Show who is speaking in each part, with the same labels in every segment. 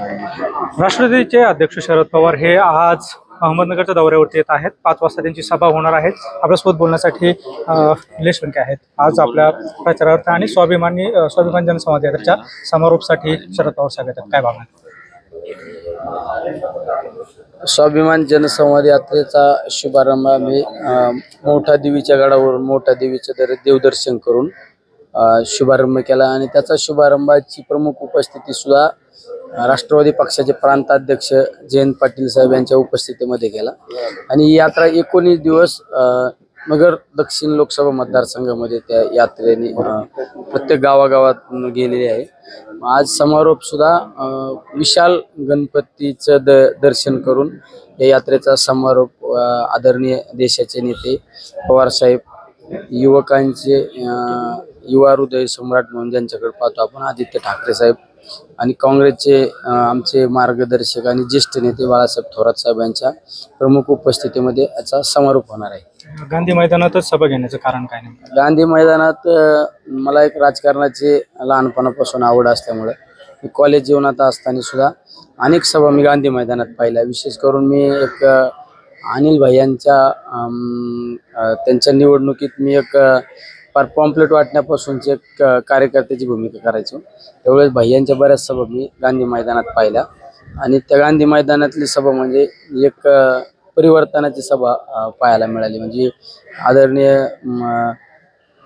Speaker 1: राष्ट्रवादीचे अध्यक्ष शरद पवार हे आज अहमदनगरच्या दौऱ्यावरती येत आहेत। 5 वाजता त्यांची सभा होणार आहे। आपल्यासोबत बोलण्यासाठी निलेश लंके आहेत आज आपल्या प्रचारार्थ आणि स्वाभिमान जनसंवाद यात्रेच्या समारोपासाठी शरद पवार साहेब येतात। काय भावना?
Speaker 2: स्वाभिमान जनसंवाद यात्रेचा शुभारंभ आम्ही मोठा देवीच्या गडावरून मोठा देवीचे देवदर्शन करून शुभारंभ केला आणि त्याचा शुभारंभाची प्रमुख उपस्थिती सुद्धा राष्ट्रवादी पक्षाचे प्रांताध्यक्ष जयंत पाटील साहेब यांच्या उपस्थितीमध्ये केला आणि ही यात्रा 19 दिवस नगर दक्षिण लोकसभा मतदारसंघामध्ये त्या यात्रेने प्रत्येक गावागावात गेलेली आहे। आज समारोप सुद्धा विशाल गणपतीचं दर्शन करून या यात्रेचा समारोप आदरणीय देशाचे नेते पवार साहेब, युवकांचे युवा हृदय सम्राट म्हणून ज्यांच्याकडे पाहतो आपण आदित्य ठाकरे साहेब आणि काँग्रेसचे आमचे मार्गदर्शक आणि ज्येष्ठ नेते बाळासाहेब थोरात साहेब यांच्या प्रमुख उपस्थितीमध्ये याचा समारोप होणार आहे।
Speaker 1: गांधी मैदानातच सभा घेण्याचं कारण काय नेमकं?
Speaker 2: गांधी मैदानात मला एक राजकारणाची लहानपणापासून आवड असल्यामुळे मी कॉलेज जीवनात असताना सुद्धा अनेक सभा मी गांधी मैदानात पाहिल्या। विशेष करून मी एक अनिल भैयांच्या त्यांच्या निवडणुकीत मी एक फार पॉम्पलेट वाटण्यापासूनची एक कार्यकर्त्याची भूमिका करायचो। त्यावेळेस भैयांच्या बऱ्याच सभा मी गांधी मैदानात पाहिल्या आणि त्या गांधी मैदानातली सभा म्हणजे एक परिवर्तनाची सभा पाहायला मिळाली। म्हणजे आदरणीय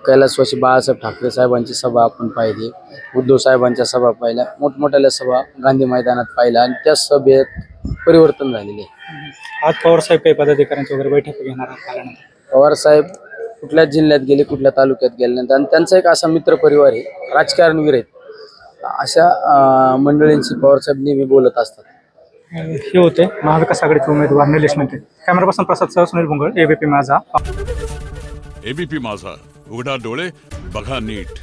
Speaker 2: कैलासवासी बाळासाहेब ठाकरे साहेबांची सभा आपण पाहिली, उद्धव साहेबांच्या सभा पाहिल्या, मोठमोठ्या सभा गांधी मैदानात पाहिल्या आणि त्या सभेत परिवर्तन झालेले आहे।
Speaker 1: आज पवार साहेब काही पदाधिकाऱ्यांची वगैरे बैठक घेणार आहेत?
Speaker 2: पवार साहेब कुठल्या जिल्ह्यात गेले, कुठल्या तालुक्यात गेल्यानंतर आणि त्यांचा एक असा मित्र परिवार आहे, राजकारणवीर आहेत, अशा मंडळींशी पवार साहेब नेहमी बोलत असतात।
Speaker 1: हे होते महाविकास आघाडीचे उमेदवार निलेश लंके। कॅमेरा पर्सन प्रसाद सह सुनील भुंगळ, एबीपी माझा।
Speaker 3: एबीपी माझा, उघडा डोळे बघा नीट।